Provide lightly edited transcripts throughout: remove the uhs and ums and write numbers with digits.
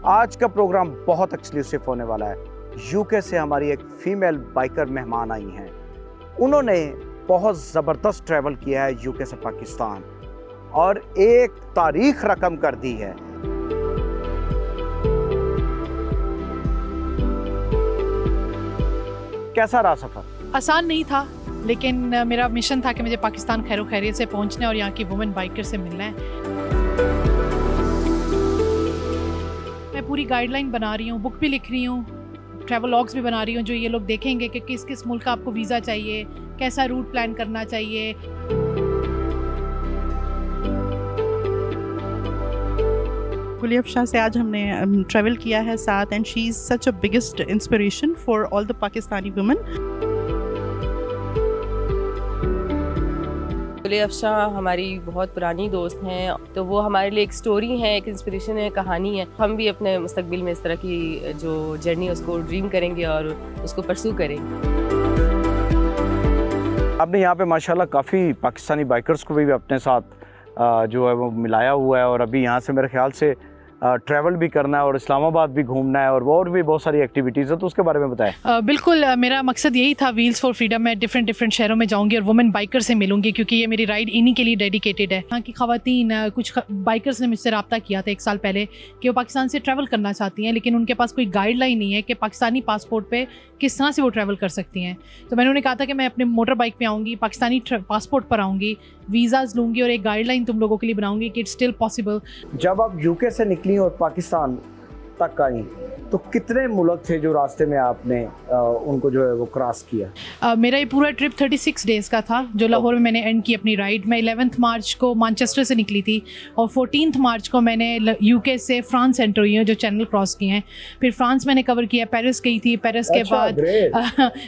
आज का प्रोग्राम बहुत एक्सक्लूसिव होने वाला है। यूके से हमारी एक फीमेल बाइकर मेहमान आई हैं। उन्होंने बहुत ज़बरदस्त ट्रैवल किया है यूके से पाकिस्तान और एक तारीख रकम कर दी है। कैसा रहा सफ़र? आसान नहीं था, लेकिन मेरा मिशन था कि मुझे पाकिस्तान खैर खैरियत से पहुंचना और यहाँ की वुमेन बाइकर से मिलना है। मैं पूरी गाइडलाइन बना रही हूँ, बुक भी लिख रही हूँ, ट्रैवल लॉग्स भी बना रही हूँ, जो ये लोग देखेंगे कि किस किस मुल्क का आपको वीज़ा चाहिए, कैसा रूट प्लान करना चाहिए। गुलिया अफशां से आज हमने ट्रैवल किया है साथ, and she is such a biggest inspiration for all the Pakistani women. Gulia Afshan हमारी बहुत पुरानी दोस्त हैं, तो वो हमारे लिए एक स्टोरी है, एक इंस्पिरेशन है, कहानी है। हम भी अपने मुस्तकबिल में इस तरह की जो जर्नी उसको ड्रीम करेंगे और उसको परसू करेंगे। आपने यहाँ पे माशाल्लाह काफ़ी पाकिस्तानी बाइकर्स को भी अपने साथ जो है वो मिलाया हुआ है और अभी यहाँ से मेरे ख्याल से ट्रैवल भी करना है और इस्लामाबाद भी घूमना है और भी बहुत सारी एक्टिविटीज़ है, तो उसके बारे में बताएं। बिल्कुल, मेरा मकसद यही था व्हील्स फॉर फ्रीडम में डिफरेंट शहरों में जाऊंगी और वुमेन बाइकर से मिलूंगी, क्योंकि ये मेरी राइड इन्हीं के लिए डेडिकेटेड है। यहाँ की ख़वातीन, कुछ बाइकर्स ने मुझसे रब्ता किया था 1 साल पहले कि वो पाकिस्तान से ट्रैवल करना चाहती हैं, लेकिन उनके पास कोई गाइडलाइन नहीं है कि पाकिस्तानी पासपोर्ट पर किस तरह से वो ट्रैवल कर सकती हैं। तो मैंने उन्हें कहा था कि मैं अपने मोटर बाइक पर आऊँगी, पाकिस्तानी पासपोर्ट पर आऊँगी, वीज़ाज़ लूँगी और एक गाइडलाइन तुम लोगों के लिए बनाऊँगी कि इट्स स्टिल पॉसिबल। जब आप यूके से निकली और पाकिस्तान तक आई तो कितने मुल्क थे जो रास्ते में आपने उनको जो है वो क्रॉस किया? मेरा ये पूरा ट्रिप 36 डेज़ का था, जो लाहौर में मैंने एंड की अपनी राइड। मैं 11 मार्च को मैनचेस्टर से निकली थी और 14 मार्च को मैंने यूके से फ्रांस एंटर हुई हूँ, जो चैनल क्रॉस किए हैं। फिर फ्रांस मैंने कवर किया, पेरिस गई थी। पेरिस के बाद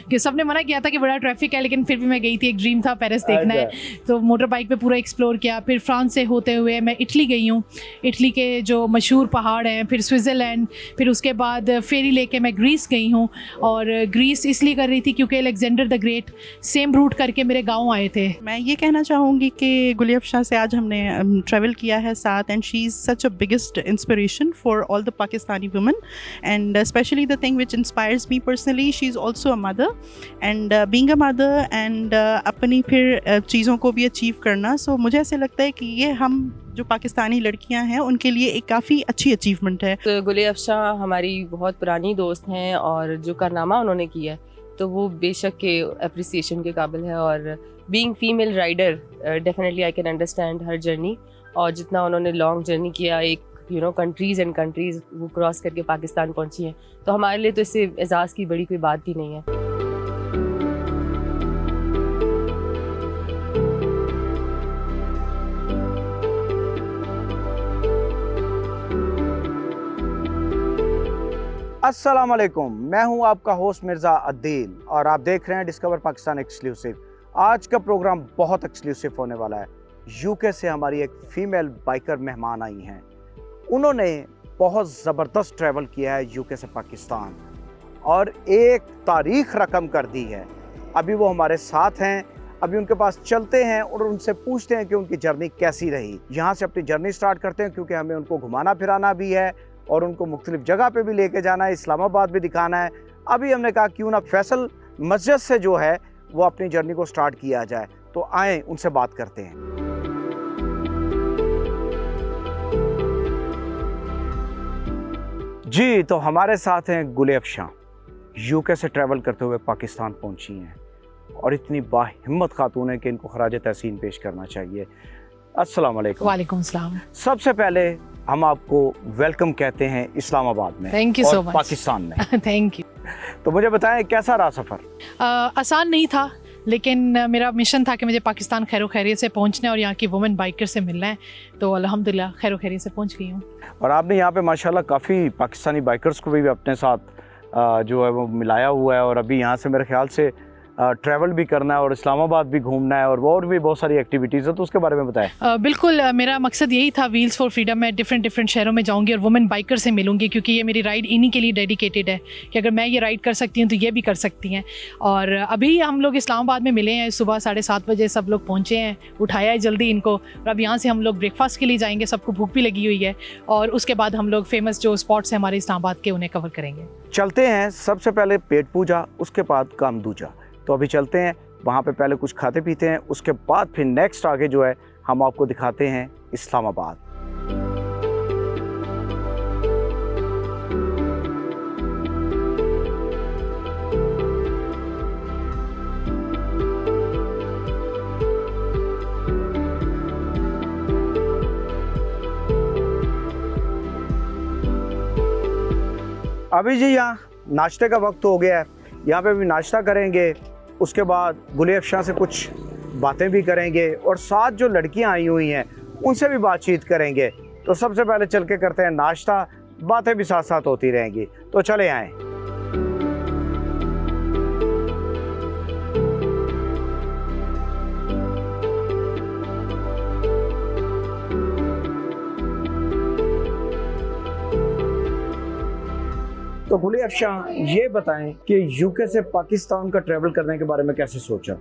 कि सबने मना किया था कि बड़ा ट्रैफिक है, लेकिन फिर भी मैं गई थी, एक ड्रीम था पेरिस देखना है, तो मोटर बाइक पे पूरा एक्सप्लोर किया। फिर फ्रांस से होते हुए मैं इटली गई हूँ, इटली के जो मशहूर पहाड़ हैं, फिर स्विट्ज़रलैंड, फिर उसके बाद फेरी लेके मैं ग्रीस गई हूँ। और ग्रीस इसलिए कर रही थी क्योंकि Alexander the great same route करके मेरे गांव आए थे। मैं ये कहना चाहूँगी कि गुलिया अफशां से आज हमने ट्रैवल किया है साथ, and she is such a biggest inspiration for all the Pakistani women, and specially the thing which inspires me personally, she is also a mother, and being a mother and अपनी फिर चीज़ों को भी अचीव करना। सो मुझे ऐसे लगता है कि ये हम जो पाकिस्तानी लड़कियां हैं उनके लिए एक काफ़ी अच्छी अचीवमेंट है। तो गुलिया अफशां हमारी बहुत पुरानी दोस्त हैं और जो कारनामा उन्होंने किया है तो वो बेशक के अप्रिसिएशन के काबिल है। और being female rider definitely I can understand her journey, और जितना उन्होंने लॉन्ग जर्नी किया, एक कंट्रीज़ एंड कंट्रीज़ वो क्रॉस करके पाकिस्तान पहुंची हैं, तो हमारे लिए तो इससे एजाज़ की बड़ी कोई बात ही नहीं है। अस्सलाम वालेकुम, मैं हूं आपका होस्ट मिर्ज़ा अद्दील और आप देख रहे हैं डिस्कवर पाकिस्तान एक्सक्लूसिव। आज का प्रोग्राम बहुत एक्सक्लूसिव होने वाला है। यूके से हमारी एक फ़ीमेल बाइकर मेहमान आई हैं। उन्होंने बहुत ज़बरदस्त ट्रैवल किया है यूके से पाकिस्तान और एक तारीख रकम कर दी है। अभी वो हमारे साथ हैं, अभी उनके पास चलते हैं और उनसे पूछते हैं कि उनकी जर्नी कैसी रही। यहाँ से अपनी जर्नी स्टार्ट करते हैं, क्योंकि हमें उनको घुमाना फिराना भी है और उनको मुख्तलिफ जगह पे भी लेके जाना है, इस्लामाबाद भी दिखाना है। अभी हमने कहा क्यों ना फैसल मस्जिद से जो है वो अपनी जर्नी को स्टार्ट किया जाए, तो आए उनसे बात करते हैं। जी, तो हमारे साथ हैं गुलिया अफशां, यूके से ट्रैवल करते हुए पाकिस्तान पहुंची हैं और इतनी बाहिम्मत खातून है कि इनको खराज तहसीन पेश करना चाहिए। अस्सलाम वालेकुम। वालेकुम सलाम। सबसे पहले हम आपको वेलकम कहते हैं इस्लामाबाद में। Thank you so much. Pakistan में। Thank you. तो मुझे बताएं कैसा रहा सफ़र? आसान नहीं था, लेकिन मेरा मिशन था कि मुझे पाकिस्तान खैर खैरियत से पहुंचना और यहाँ की वुमेन बाइकर से मिलना है, तो अल्हम्दुलिल्लाह खैर खैरियत से पहुंच गई हूँ। और आपने यहाँ पे माशाल्लाह काफ़ी पाकिस्तानी बाइकर्स को भी अपने साथ जो है वो मिलाया हुआ है और अभी यहाँ से मेरे ख्याल से ट्रैवल भी करना है और इस्लामाबाद भी घूमना है और भी बहुत सारी एक्टिविटीज़ है, तो उसके बारे में बताएं। बिल्कुल, मेरा मकसद यही था व्हील्स फॉर फ्रीडम में डिफरेंट शहरों में जाऊंगी और वुमेन बाइकर से मिलूंगी, क्योंकि ये मेरी राइड इन्हीं के लिए डेडिकेटेड है कि अगर मैं ये राइड कर सकती हूँ तो ये भी कर सकती हैं। और अभी हम लोग इस्लामाबाद में मिले हैं, सुबह 7:30 बजे सब लोग पहुँचे हैं, उठाया है जल्दी इनको, और अब यहाँ से हम लोग ब्रेकफास्ट के लिए जाएंगे, सबको भूख भी लगी हुई है, और उसके बाद हम लोग फेमस जो स्पॉट्स हैं हमारे इस्लामाबाद के उन्हें कवर करेंगे। चलते हैं, सबसे पहले पेट पूजा, उसके बाद काम दूजा। तो अभी चलते हैं, वहाँ पे पहले कुछ खाते पीते हैं, उसके बाद फिर नेक्स्ट आगे जो है हम आपको दिखाते हैं इस्लामाबाद। अभी जी यहाँ नाश्ते का वक्त हो गया है, यहाँ पे भी नाश्ता करेंगे, उसके बाद गुलिया अफशां से कुछ बातें भी करेंगे और साथ जो लड़कियाँ आई हुई हैं उनसे भी बातचीत करेंगे। तो सबसे पहले चल के करते हैं नाश्ता, बातें भी साथ साथ होती रहेंगी, तो चले आएँ। तो गुलिया अफशां, ये बताएं कि यूके से पाकिस्तान का ट्रैवल करने के बारे में कैसे सोचा?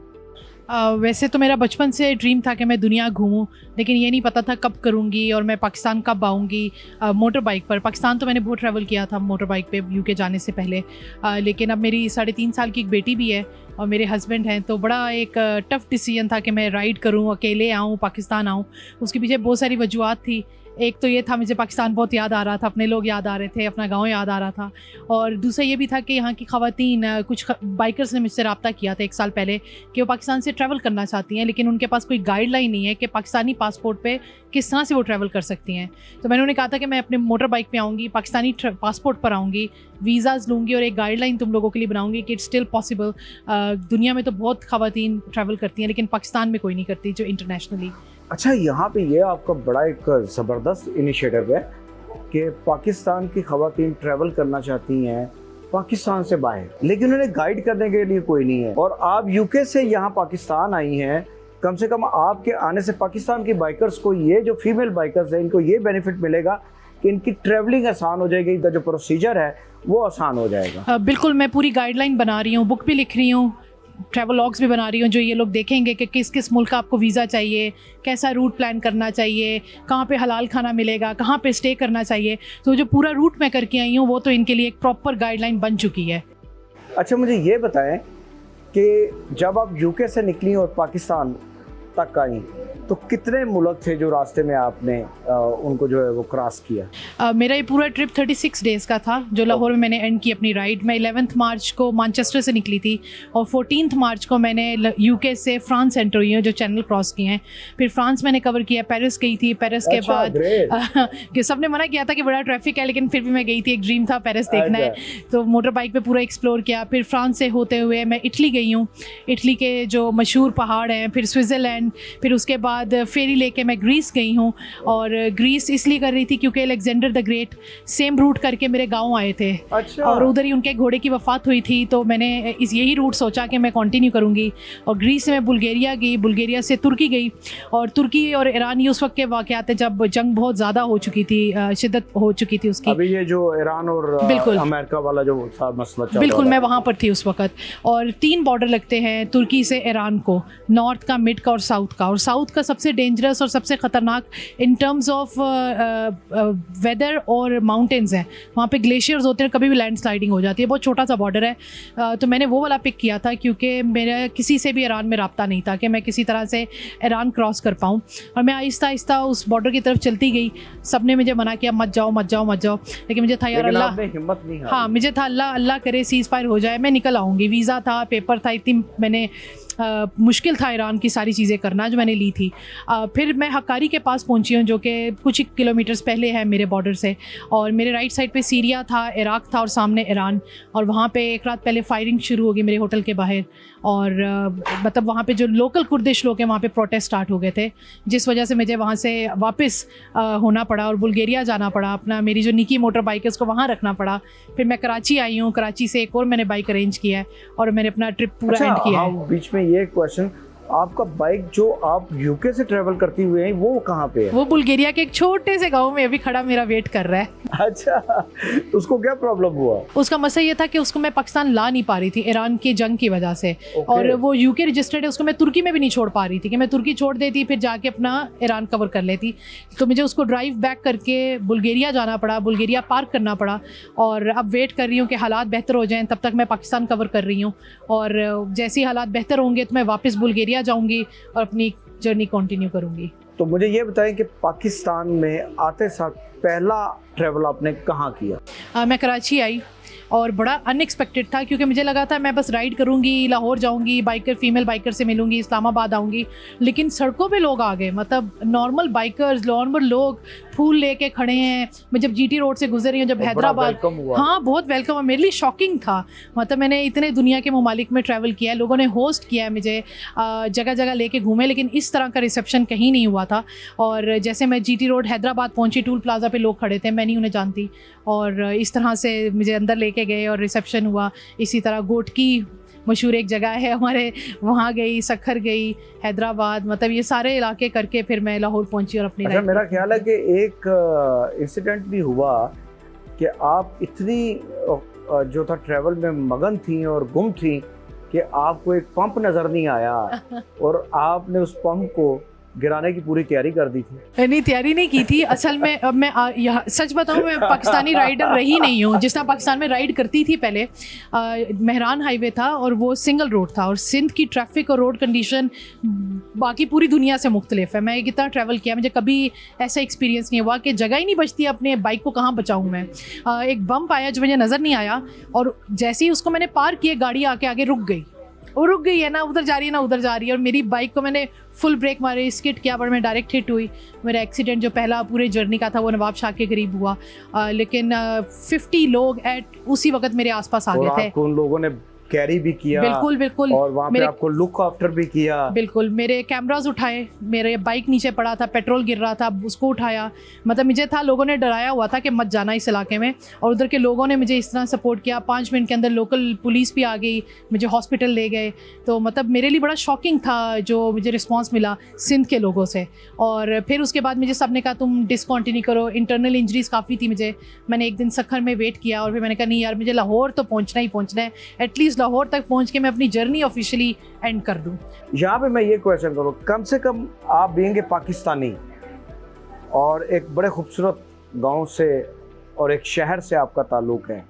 वैसे तो मेरा बचपन से ड्रीम था कि मैं दुनिया घूमूं, लेकिन ये नहीं पता था कब करूंगी और मैं पाकिस्तान कब आऊंगी मोटर बाइक पर। पाकिस्तान तो मैंने बहुत ट्रैवल किया था मोटर बाइक पे यूके जाने से पहले, लेकिन अब मेरी 3.5 साल की एक बेटी भी है और मेरे हस्बैंड हैं, तो बड़ा एक टफ़ डिसीजन था कि मैं राइड करूं, अकेले आऊं, पाकिस्तान आऊं। उसके पीछे बहुत सारी वजूहत थी। एक तो ये था, मुझे पाकिस्तान बहुत याद आ रहा था, अपने लोग याद आ रहे थे, अपना गांव याद आ रहा था, और दूसरा ये भी था कि यहाँ की ख़वातीन, कुछ बाइकर्स ने मुझसे रब्ता किया था 1 साल पहले कि वो पाकिस्तान से ट्रैवल करना चाहती हैं, लेकिन उनके पास कोई गाइडलाइन नहीं है कि पाकिस्तानी पासपोर्ट पे किस तरह से वो ट्रैवल कर सकती हैं। तो मैंने उन्हें कहा था कि मैं अपने मोटर बाइक पे आऊँगी, पाकिस्तानी पासपोर्ट पर आऊँगी, वीज़ाज़ लूँगी और एक गाइडलाइन तुम लोगों के लिए बनाऊँगी कि इट्स स्टिल पॉसिबल। दुनिया में तो बहुत ख़वातीन ट्रैवल करती हैं, लेकिन पाकिस्तान में कोई नहीं करती जो इंटरनेशनली। अच्छा, यहाँ पे ये आपका बड़ा एक ज़बरदस्त इनिशिएटिव है कि पाकिस्तान की ख़वातीन ट्रैवल करना चाहती हैं पाकिस्तान से बाहर, लेकिन उन्हें गाइड करने के लिए कोई नहीं है, और आप यूके से यहाँ पाकिस्तान आई हैं। कम से कम आपके आने से पाकिस्तान की बाइकर्स को, ये जो फीमेल बाइकर्स हैं, इनको ये बेनिफिट मिलेगा कि इनकी ट्रैवलिंग आसान हो जाएगी, इनका जो प्रोसीजर है वो आसान हो जाएगा। बिल्कुल, मैं पूरी गाइडलाइन बना रही हूँ, बुक भी लिख रही हूँ, ट्रैवल लॉग्स भी बना रही हूँ, जो ये लोग देखेंगे कि किस किस मुल्क का आपको वीज़ा चाहिए, कैसा रूट प्लान करना चाहिए, कहाँ पे हलाल खाना मिलेगा, कहाँ पे स्टे करना चाहिए। तो जो पूरा रूट मैं करके आई हूँ वो तो इनके लिए एक प्रॉपर गाइडलाइन बन चुकी है। अच्छा, मुझे ये बताएं कि जब आप यूके से निकली और पाकिस्तान तक आई, तो कितने मुल्क थे जो रास्ते में आपने उनको जो है वो क्रॉस किया? मेरा ये पूरा ट्रिप 36 डेज़ का था, जो लाहौर में मैंने एंड की अपनी राइड। मैं 11 मार्च को मैनचेस्टर से निकली थी और 14 मार्च को मैंने यूके से फ्रांस एंटर हुई हूँ, जो चैनल क्रॉस किए हैं। फिर फ्रांस मैंने कवर किया, पेरिस गई थी, पेरिस के बाद कि सबने मना किया था कि बड़ा ट्रैफिक है, लेकिन फिर भी मैं गई थी, एक ड्रीम था पेरिस देखना है, तो मोटर बाइक पे पूरा एक्सप्लोर किया। फिर फ्रांस से होते हुए मैं इटली गई हूँ, इटली के जो मशहूर पहाड़ हैं, फिर स्विट्ज़रलैंड, फिर उसके बाद फेरी लेके मैं ग्रीस गई हूँ। और ग्रीस इसलिए कर रही थी क्योंकि Alexander the great same route करके मेरे गांव आए थे। अच्छा। और उधर ही उनके घोड़े की वफ़ात हुई थी, तो मैंने यही रूट सोचा कि मैं कंटिन्यू करूँगी। और ग्रीस से मैं बुल्गारिया गई, बुल्गारिया से तुर्की गई, और तुर्की और ईरान ये उस वक्त के वाक़यात थे जब जंग बहुत ज़्यादा हो चुकी थी, शिद्दत हो चुकी थी उसकी। अभी ये जो ईरान और अमेरिका वाला जो मसला चल बिल्कुल, मैं वहाँ पर थी उस वक्त। और 3 बॉर्डर लगते हैं तुर्की से ईरान को, नॉर्थ का, मिड का और साउथ का। और साउथ का सबसे डेंजरस और सबसे ख़तरनाक इन टर्म्स ऑफ वेदर और माउंटेन्स है। वहाँ पे ग्लेशियर्स होते हैं, कभी भी लैंड स्लाइडिंग हो जाती है, बहुत छोटा सा बॉर्डर है। तो मैंने वो वाला पिक किया था क्योंकि मेरा किसी से भी ईरान में रब्ता नहीं था कि मैं किसी तरह से ईरान क्रॉस कर पाऊँ। और मैं आहिस्ता आहिस्ता उस बॉर्डर की तरफ चलती गई। सब ने मुझे मना किया, मत जाओ मत जाओ मत जाओ, लेकिन मुझे था यार अल्लाह, हिम्मत नहीं, हाँ मुझे था अल्लाह करे सीज़ फायर हो जाए, मैं निकल आऊँगी। वीज़ा था, पेपर था, इतनी मैंने मुश्किल था ईरान की सारी चीज़ें करना जो मैंने ली थी। फिर मैं हक्कारी के पास पहुंची हूँ, जो कि कुछ ही किलोमीटर्स पहले है मेरे बॉर्डर से। और मेरे राइट साइड पे सीरिया था, इराक था और सामने ईरान। और वहाँ पे एक रात पहले फायरिंग शुरू हो गई मेरे होटल के बाहर। और मतलब वहाँ पे जो लोकल कुर्दिश लोग हैं वहाँ पे प्रोटेस्ट स्टार्ट हो गए थे, जिस वजह से मुझे वहाँ से वापस होना पड़ा और बुल्गारिया जाना पड़ा। अपना मेरी जो निकी मोटर बाइक है उसको वहाँ रखना पड़ा। फिर मैं कराची आई हूँ, कराची से एक और मैंने बाइक अरेंज किया है और मैंने अपना ट्रिप पूरा एंड किया है। बीच में ये क्वेश्चन, आपका बाइक जो आप यूके से ट्रेवल करती हुई हैं वो कहाँ पे है? वो बुल्गारिया के एक छोटे से गांव में अभी खड़ा मेरा वेट कर रहा है। अच्छा, तो उसको क्या प्रॉब्लम हुआ? उसका मसला ये था कि उसको मैं पाकिस्तान ला नहीं पा रही थी ईरान की जंग की वजह से। और वो यूके रजिस्टर्ड है, उसको मैं तुर्की में भी नहीं छोड़ पा रही थी कि मैं तुर्की छोड़ देती फिर जाके अपना ईरान कवर कर लेती। तो मुझे उसको ड्राइव बैक करके बुल्गारिया जाना पड़ा, बुल्गारिया पार्क करना पड़ा और अब वेट कर रही हूँ कि हालात बेहतर हो जाएँ, तब तक मैं पाकिस्तान कवर कर रही हूँ। और जैसे ही हालात बेहतर होंगे तो मैं वापस बुल्गारिया जाऊँगी और अपनी जर्नी कंटिन्यू करूँगी। तो मुझे ये बताएं कि पाकिस्तान में आते साथ पहला ट्रैवल आपने कहाँ किया? मैं कराची आई और बड़ा अनएक्सपेक्टेड था क्योंकि मुझे लगा था मैं बस राइड करूँगी, लाहौर जाऊँगी, बाइकर फीमेल बाइकर से मिलूँगी, इस्लामाबाद आऊँगी। लेकिन सड़कों पे लोग आ गए, मतलब नॉर्मल बाइकर्स, नॉर्मल लोग फूल लेके खड़े हैं। मैं जब जीटी रोड से गुजर रही हूँ, जब हैदराबाद, हाँ बहुत वेलकम हुआ। मेरे लिए शॉकिंग था, मतलब मैंने इतने दुनिया के ममालिक में ट्रैवल किया है, लोगों ने होस्ट किया है मुझे, जगह जगह लेके घूमे, लेकिन इस तरह का रिसेप्शन कहीं नहीं हुआ था। और जैसे मैं जीटी रोड हैदराबाद पहुँची, टूल प्लाजा पे लोग खड़े थे, मैं नहीं उन्हें जानती, और इस तरह से मुझे अंदर लेके गए और रिसेप्शन हुआ। इसी तरह गोटकी मशहूर एक जगह है हमारे, वहाँ गई, सखर गई, हैदराबाद, मतलब ये सारे इलाके करके फिर मैं लाहौर पहुंची और अपनी अच्छा, मेरा ख्याल है कि एक इंसिडेंट भी हुआ कि आप इतनी जो था ट्रैवल में मगन थी और गुम थी कि आपको एक पंप नज़र नहीं आया और आपने उस पंप को गिराने की पूरी तैयारी कर दी थी। नहीं, तैयारी नहीं की थी असल में। अब मैं यहाँ सच बताऊँ, मैं पाकिस्तानी राइडर रही नहीं हूँ। जिस तरह पाकिस्तान में राइड करती थी पहले, मेहरान हाईवे था और वो सिंगल रोड था और सिंध की ट्रैफिक और रोड कंडीशन बाकी पूरी दुनिया से मुख्तलिफ है। मैं कितना ट्रैवल किया, मुझे कभी ऐसा एक्सपीरियंस नहीं हुआ कि जगह ही नहीं बचती, अपने बाइक को कहाँ बचाऊँ मैं। एक बम्प आया जो मुझे नज़र नहीं आया और जैसे ही उसको मैंने पार किया, गाड़ी आके आगे रुक गई। वो रुक गई है, ना उधर जा रही है ना उधर जा रही है, और मेरी बाइक को मैंने फुल ब्रेक मारे, स्किड किया, पर मैं डायरेक्ट हिट हुई। मेरा एक्सीडेंट जो पहला पूरे जर्नी का था वो नवाब शाह के करीब हुआ। लेकिन 50 लोग उसी वक्त मेरे आसपास आ गए थे। उन लोगों ने कैरी भी किया, बिल्कुल बिल्कुल, और वहाँ पे आपको लुक आफ्टर भी किया। बिल्कुल, मेरे कैमरास उठाए, मेरे बाइक नीचे पड़ा था, पेट्रोल गिर रहा था, उसको उठाया। मतलब मुझे था, लोगों ने डराया हुआ था कि मत जाना इस इलाके में, और उधर के लोगों ने मुझे इस तरह सपोर्ट किया। 5 मिनट के अंदर लोकल पुलिस भी आ गई, मुझे हॉस्पिटल ले गए। तो मतलब मेरे लिए बड़ा शॉकिंग था जो मुझे रिस्पॉन्स मिला सिंध के लोगों से। और फिर उसके बाद मुझे सब ने कहा तुम डिसकंटिन्यू करो, इंटरनल इंजरीज काफ़ी थी मुझे। मैंने एक दिन सखर में वेट किया और फिर मैंने कहा नहीं यार, मुझे लाहौर तो पहुँचना ही पहुँचना है, एटलीस्ट लाहौर तक पहुँच मैं अपनी जर्नी ऑफिशियली एंड कर दूं। यहाँ पे मैं ये क्वेश्चन करूँ, कम से कम आप बीइंग पाकिस्तानी और एक बड़े खूबसूरत गांव से और एक शहर से आपका ताल्लुक़ है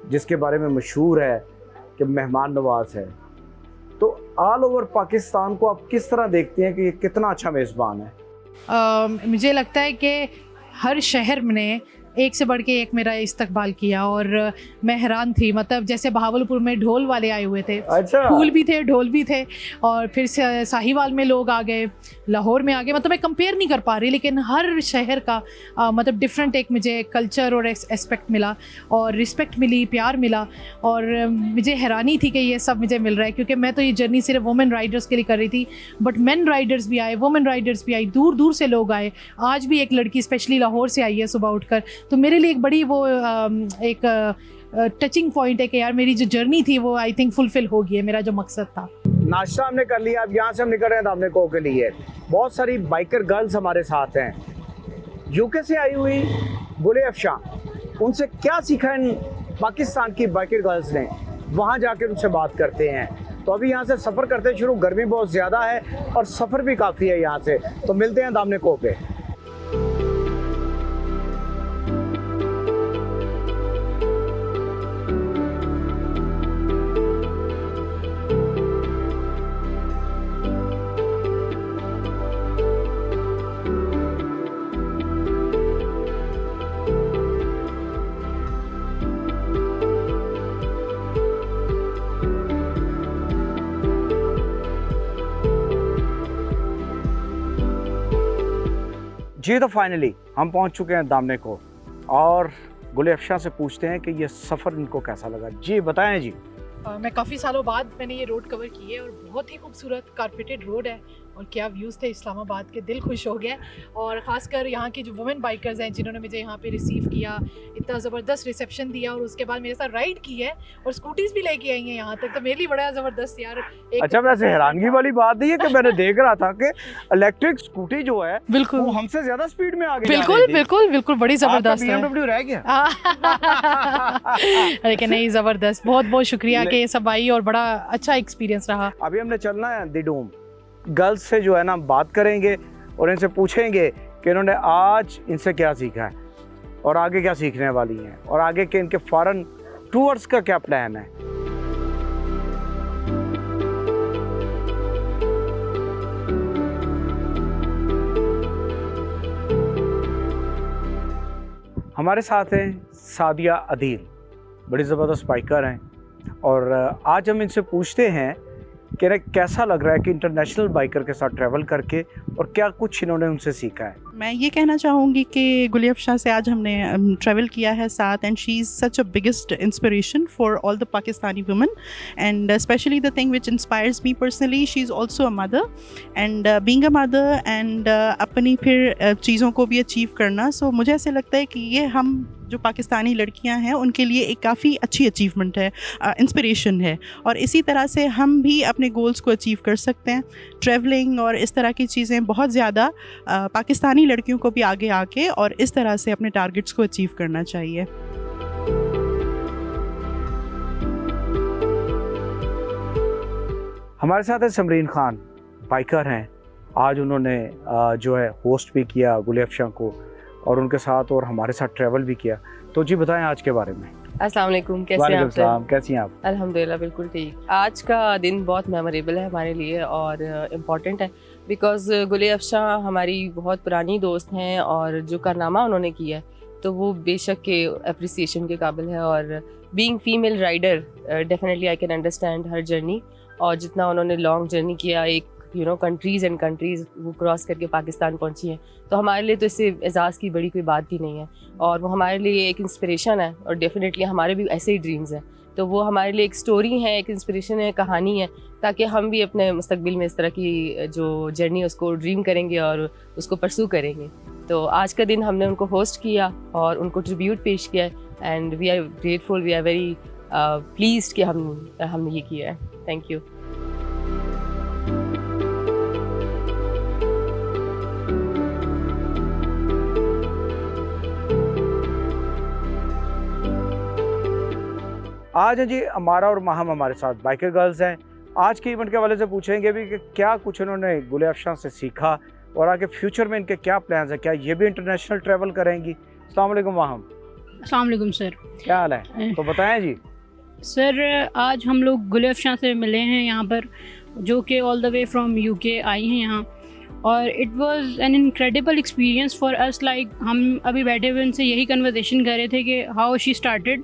जिसके बारे में मशहूर है कि मेहमान नवाज है, तो ऑल ओवर पाकिस्तान को आप किस तरह देखते हैं कि ये कितना अच्छा मेज़बान है? मुझे लगता है कि हर शहर ने एक से बढ़ के एक मेरा इस्तकबाल किया और मैं हैरान थी। मतलब जैसे बहावलपुर में ढोल वाले आए हुए थे, अच्छा, फूल भी थे, ढोल भी थे, और फिर साहिवाल में लोग आ गए, लाहौर में आ गए। मतलब मैं कंपेयर नहीं कर पा रही, लेकिन हर शहर का मतलब डिफरेंट एक मुझे कल्चर और एस्पेक्ट मिला और रिस्पेक्ट मिली, प्यार मिला, और मुझे हैरानी थी कि ये सब मुझे मिल रहा है, क्योंकि मैं तो ये जर्नी सिर्फ वुमेन राइडर्स के लिए कर रही थी, बट मेन राइडर्स भी आए, वुमेन राइडर्स भी आई, दूर दूर से लोग आए। आज भी एक लड़की स्पेशली लाहौर से आई है सुबह उठकर, तो मेरे लिए एक बड़ी वो एक टचिंग पॉइंट है कि यार मेरी जो जर्नी थी वो आई थिंक फुलफिल हो गई है, मेरा जो मकसद था। नाश्ता हमने कर लिया, अब यहाँ से हम निकल रहे हैं दामने को के लिए। बहुत सारी बाइकर गर्ल्स हमारे साथ हैं, यूके से आई हुई गुले अफशां। उनसे क्या सीखा इन पाकिस्तान की बाइकर गर्ल्स ने, वहाँ जाकर उनसे बात करते हैं। तो अभी यहाँ से सफ़र करते शुरू, गर्मी बहुत ज़्यादा है और सफ़र भी काफ़ी है यहाँ से, तो मिलते हैं दामने को पे। जी, तो फाइनली हम पहुंच चुके हैं दामने को और गुले अफशां से पूछते हैं कि ये सफ़र इनको कैसा लगा। जी बताएं जी। मैं काफ़ी सालों बाद मैंने ये रोड कवर की है और बहुत ही खूबसूरत कारपेटेड रोड है और क्या व्यूज़ थे इस्लामाबाद के, दिल खुश हो गया। और ख़ासकर यहाँ की जो वुमेन बाइकर्स हैं जिन्होंने मुझे यहाँ पे रिसीव किया, इतना ज़बरदस्त रिसेप्शन दिया और उसके बाद मेरे साथ राइड की है और स्कूटीज़ भी लेके आई हैं यहाँ तक, तो मेरे लिए बड़ा ज़बरदस्त यार। अच्छा, वैसे हैरानगी वाली बात नहीं है कि मैंने देख रहा था कि इलेक्ट्रिक स्कूटी जो है बिल्कुल वो हमसे ज्यादा स्पीड में आगे बिल्कुल बिल्कुल बिल्कुल बड़ी ज़बरदस्त है। BMW रह गया। लेकिन नहीं, ज़बरदस्त, बहुत बहुत शुक्रिया कि ये सब आई और बड़ा अच्छा एक्सपीरियंस रहा। अभी हमने चलना है दी डोम। गर्ल्स से जो है ना बात करेंगे और इनसे पूछेंगे कि इन्होंने आज इनसे क्या सीखा है और आगे क्या सीखने वाली हैं और आगे के इनके फॉरेन टूर्स का क्या प्लान है। हमारे साथ हैं सादिया अदील, बड़ी ज़बरदस्त बाइकर हैं और आज हम इनसे पूछते हैं कि इन्हें कैसा लग रहा है कि इंटरनेशनल बाइकर के साथ ट्रैवल करके और क्या कुछ इन्होंने उनसे सीखा है। मैं ये कहना चाहूँगी कि गुली अफशां से आज हमने ट्रैवल किया है साथ, and she is such a biggest inspiration for all the Pakistani women, and specially the thing which inspires me personally, she is also a mother, and being a mother and अपनी फिर चीज़ों को भी अचीव करना। सो मुझे ऐसे लगता है कि ये हम जो पाकिस्तानी लड़कियां हैं उनके लिए एक काफ़ी अच्छी अचीवमेंट है, इंस्पिरेशन है, और इसी तरह से हम भी अपने गोल्स को अचीव कर सकते हैं। ट्रैवलिंग और इस तरह की चीज़ें बहुत ज़्यादा पाकिस्तानी लड़कियों को भी आगे आके और इस तरह से अपने टारगेट्स को अचीव करना चाहिए। हमारे साथ है समरीन खान, बाइकर हैं। आज उन्होंने जो है होस्ट भी किया गुली अफशां को और उनके साथ और हमारे साथ ट्रैवल भी किया। तो जी बताएं आज के बारे में। अस्सलाम वालेकुम, कैसे हैं आप सब? कैसी हैं आप? अल्हम्दुलिल्लाह बिल्कुल ठीक। आज का दिन बहुत मेमोरेबल है हमारे लिए और इम्पॉर्टेंट है बिकॉज़ गुली अफशां हमारी बहुत पुरानी दोस्त हैं और जो कारनामा उन्होंने किया है तो वो बेशक के अप्रिसिएशन के काबिल है। और being female rider definitely I can understand her journey, और जितना उन्होंने लॉन्ग जर्नी किया, एक कंट्रीज़ एंड कंट्रीज़ वो क्रॉस करके पाकिस्तान पहुंची हैं, तो हमारे लिए तो इससे एजाज़ की बड़ी कोई बात ही नहीं है। और वो हमारे लिए एक इंस्पिरेशन है और डेफिनेटली हमारे भी ऐसे ही ड्रीम्स हैं, तो वो हमारे लिए एक स्टोरी है, एक इंस्पिरेशन है, कहानी है, ताकि हम भी अपने मुस्तकबिल में इस तरह की जो जर्नी है उसको ड्रीम करेंगे और उसको परसू करेंगे। तो आज का दिन हमने उनको होस्ट किया और उनको ट्रिब्यूट पेश किया है and we are grateful, we are very pleased कि हमने ये किया है। Thank you. आज है जी अमारा और माहम हमारे साथ, बाइकर गर्ल्स हैं। आज के इवेंट के हवाले से पूछेंगे भी कि क्या कुछ इन्होंने गुली अफशां से सीखा और आगे फ्यूचर में इनके क्या प्लान्स हैं, क्या ये भी इंटरनेशनल ट्रैवल करेंगी। अस्सलाम वालेकुम माहम। अस्सलाम वालेकुम सर। क्या हाल है? तो बताएं जी। सर आज हम लोग गुली अफशां से मिले हैं यहाँ पर, जो कि all the way from UK I हैं यहाँ, और it was an incredible experience for us. Like हम अभी बैठे हुए उनसे यही कन्वर्सेशन कर रहे थे कि हाउ शी स्टार्टेड,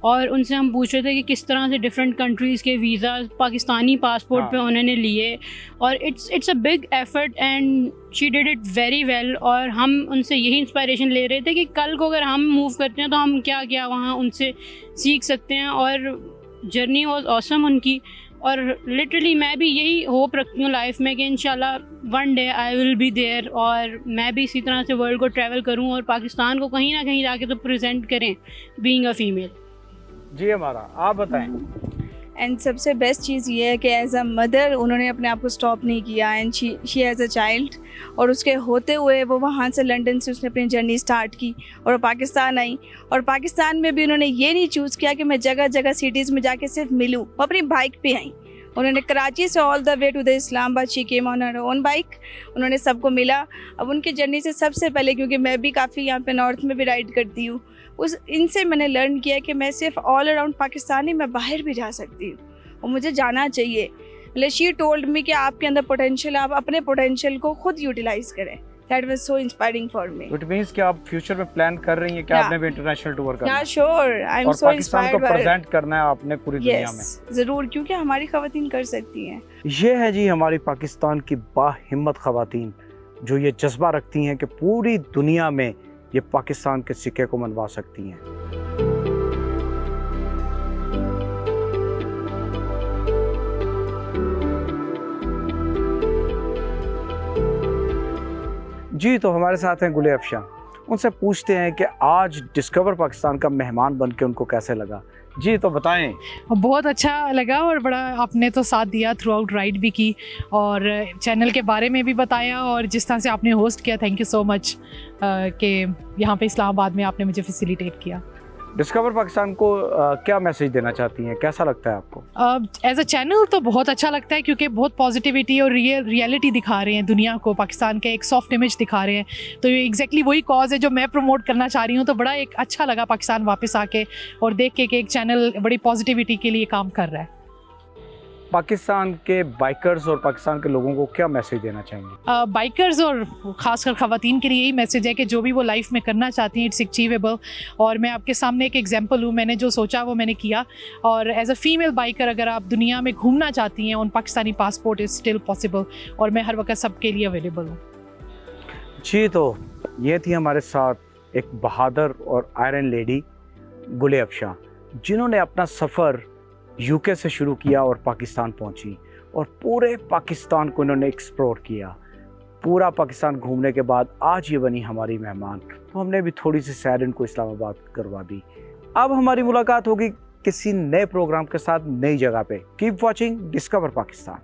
और उनसे हम पूछ रहे थे कि किस तरह से डिफरेंट कंट्रीज़ के वीज़ा पाकिस्तानी पासपोर्ट पे उन्होंने लिए, और it's a big effort and she did it very well. और हम उनसे यही इंस्पायरेशन ले रहे थे कि कल को अगर हम मूव करते हैं तो हम क्या क्या वहाँ उनसे सीख सकते हैं। और जर्नी वॉज ऑसम उनकी, और लिटरली मैं भी यही होप रखती हूँ लाइफ में कि इंशाल्लाह one day I will be there और मैं भी इसी तरह से वर्ल्ड को ट्रैवल करूँ और पाकिस्तान को कहीं ना कहीं जाके तो प्रेजेंट करें बीइंग अ फीमेल। जी हमारा, आप बताएं। एंड सबसे बेस्ट चीज़ ये है कि एज अ मदर उन्होंने अपने आप को स्टॉप नहीं किया, and she as a child, और उसके होते हुए वो वहाँ से लंदन से उसने अपनी जर्नी स्टार्ट की और पाकिस्तान आई, और पाकिस्तान में भी उन्होंने ये नहीं चूज़ किया कि मैं जगह जगह सिटीज़ में जाके सिर्फ मिलूँ, वो अपनी बाइक पे आई। उन्होंने कराची से all the way to the Islamabad she came on her own bike, उन्होंने सबको मिला। अब उनकी जर्नी से सबसे पहले, क्योंकि मैं भी काफ़ी यहाँ पे नॉर्थ में भी राइड करती हूँ, इनसे मैंने लर्न किया कि मैं सिर्फ ऑल अराउंड पाकिस्तानी मैं बाहर भी जा सकती हूँ और मुझे जाना चाहिए। मतलब शी टोल्ड मी कि आपके अंदर पोटेंशियल, आप अपने पोटेंशियल को खुद यूटिलाइज करें। That was so inspiring for me. It means कि आप फ्यूचर में प्लान कर रही हैं कि आपने भी इंटरनेशनल टूर करना है। या sure, I am so inspired. Pakistan को प्रेजेंट करना है आपने पूरी दुनिया में। जरूर, क्योंकि हमारी खवातीन कर सकती हैं। ये है जी हमारी पाकिस्तान की बाहिम्मत खवातीन जो ये जज्बा रखती हैं कि पूरी दुनिया में ये पाकिस्तान के सिक्के को मनवा सकती हैं। जी, तो हमारे साथ हैं गुले अफशां। उनसे पूछते हैं कि आज डिस्कवर पाकिस्तान का मेहमान बन के उनको कैसे लगा। जी, तो बताएं। बहुत अच्छा लगा और बड़ा आपने तो साथ दिया, थ्रू आउट राइड भी की और चैनल के बारे में भी बताया, और जिस तरह से आपने होस्ट किया, थैंक यू सो मच कि यहाँ पे इस्लामाबाद में आपने मुझे फैसिलिटेट किया। डिस्कवर पाकिस्तान को क्या मैसेज देना चाहती हैं, कैसा लगता है आपको? एज अ चैनल तो बहुत अच्छा लगता है, क्योंकि बहुत पॉजिटिविटी और रियलिटी दिखा रहे हैं दुनिया को, पाकिस्तान का एक सॉफ्ट इमेज दिखा रहे हैं। तो ये एग्जैक्टली वही कॉज है जो मैं प्रमोट करना चाह रही हूँ। तो बड़ा एक अच्छा लगा पाकिस्तान वापस आके और देख के कि एक चैनल बड़ी पॉजिटिविटी के लिए काम कर रहा है। पाकिस्तान के बाइकर्स और पाकिस्तान के लोगों को क्या मैसेज देना चाहेंगे? बाइकर्स और ख़ासकर ख़वातीन के लिए यही मैसेज है कि जो भी वो लाइफ में करना चाहती हैं, इट्स अचीवेबल। और मैं आपके सामने एक एग्जांपल हूँ, मैंने जो सोचा वो मैंने किया। और एज अ फीमेल बाइकर अगर आप दुनिया में घूमना चाहती हैं, on Pakistani passport is still possible, और मैं हर वक्त सबके लिए अवेलेबल हूँ। जी, तो ये थी हमारे साथ एक बहादुर और आयरन लेडी गुले अफशां, जिन्होंने अपना सफ़र यूके से शुरू किया और पाकिस्तान पहुंची, और पूरे पाकिस्तान को इन्होंने एक्सप्लोर किया। पूरा पाकिस्तान घूमने के बाद आज ये बनी हमारी मेहमान। तो हमने भी थोड़ी सी सैर इनको इस्लामाबाद करवा दी। अब हमारी मुलाकात होगी किसी नए प्रोग्राम के साथ, नई जगह पे। Keep watching discover Pakistan.